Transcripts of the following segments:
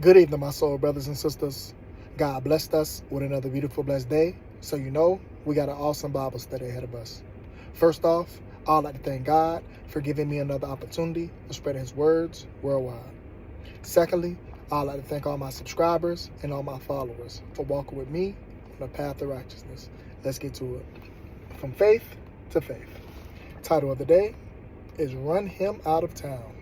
Good evening, my soul brothers and sisters. God blessed us with another beautiful, blessed day. So you know, we got an awesome Bible study ahead of us. First off, I'd like to thank God for giving me another opportunity of spreading his words worldwide. Secondly, I'd like to thank all my subscribers and all my followers for walking with me on the path of righteousness. Let's get to it. From faith to faith. Title of the day is Run Him Out of Town.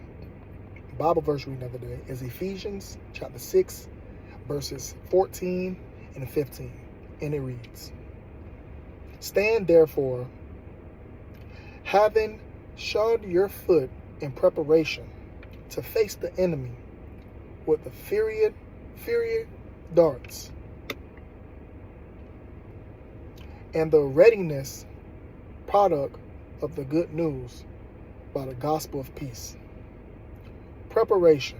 Bible verse reading of the day is Ephesians chapter 6, verses 14 and 15. And it reads, Stand therefore, having shod your foot in preparation to face the enemy with the fiery darts and the readiness product of the good news by the gospel of peace. Preparation.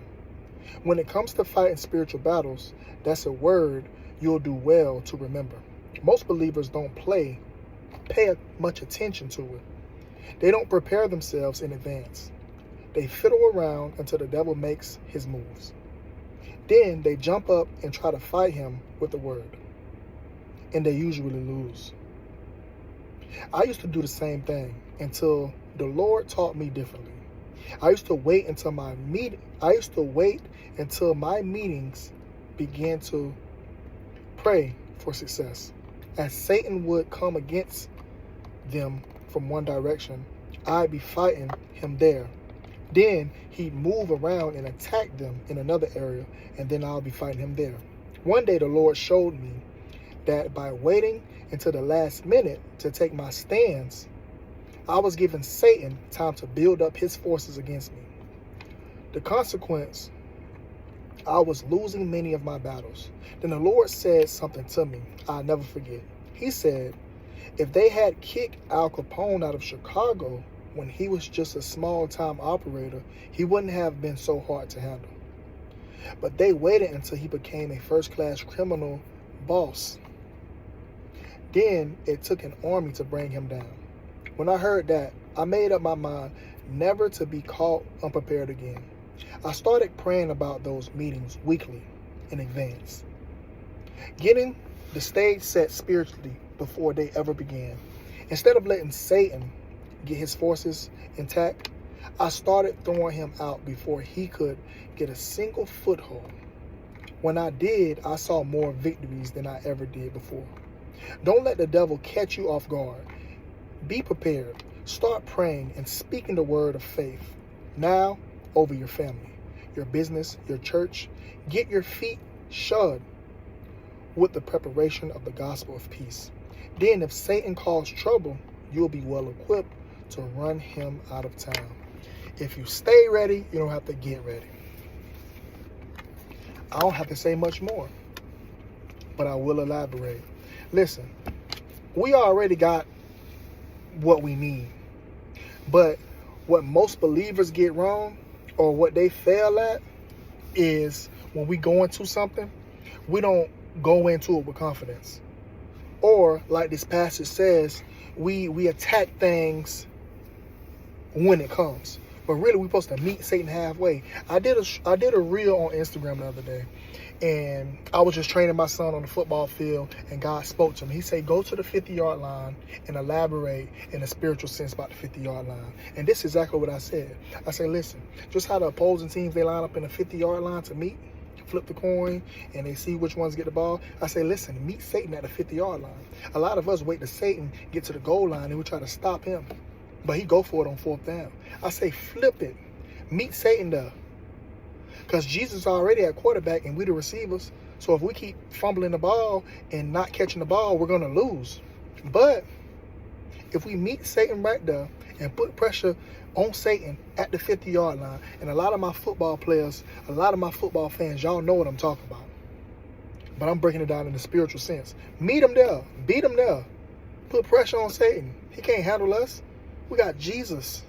When it comes to fighting spiritual battles, that's a word you'll do well to remember. Most believers don't pay much attention to it. They don't prepare themselves in advance. They fiddle around until the devil makes his moves. Then they jump up and try to fight him with the word. And they usually lose. I used to do the same thing until the Lord taught me differently. I used to wait until my meetings began to pray for success. As Satan would come against them from one direction, I'd be fighting him there. Then he'd move around and attack them in another area, and then I'll be fighting him there. One day the Lord showed me that by waiting until the last minute to take my stance, I was giving Satan time to build up his forces against me. The consequence, I was losing many of my battles. Then the Lord said something to me I'll never forget. He said, if they had kicked Al Capone out of Chicago when he was just a small-time operator, he wouldn't have been so hard to handle. But they waited until he became a first-class criminal boss. Then it took an army to bring him down. When I heard that, I made up my mind never to be caught unprepared again. I started praying about those meetings weekly in advance, getting the stage set spiritually before they ever began. Instead of letting Satan get his forces intact, I started throwing him out before he could get a single foothold. When I did, I saw more victories than I ever did before. Don't let the devil catch you off guard. Be prepared. Start praying and speaking the word of faith now over your family, your business, your church. Get your feet shod with the preparation of the gospel of peace. Then if Satan caused trouble, you'll be well equipped to run him out of town. If you stay ready, you don't have to get ready. I don't have to say much more, but I will elaborate. Listen, we already got what we need. But what most believers get wrong, or what they fail at, is when we go into something, we don't go into it with confidence. Or, like this passage says, we attack things when it comes. But really, we're supposed to meet Satan halfway. I did a reel on Instagram the other day, and I was just training my son on the football field, and God spoke to me. He said, go to the 50-yard line and elaborate in a spiritual sense about the 50-yard line. And this is exactly what I said. I said, listen, just how the opposing teams, they line up in a 50-yard line to meet, flip the coin, and they see which ones get the ball. I say, listen, meet Satan at the 50-yard line. A lot of us wait to Satan get to the goal line, and we try to stop him. But he go for it on fourth down. I say, flip it. Meet Satan there. Because Jesus already at quarterback and we the receivers. So if we keep fumbling the ball and not catching the ball, we're going to lose. But if we meet Satan right there and put pressure on Satan at the 50-yard line, and a lot of my football players, a lot of my football fans, y'all know what I'm talking about. But I'm breaking it down in the spiritual sense. Meet him there. Beat him there. Put pressure on Satan. He can't handle us. We got Jesus.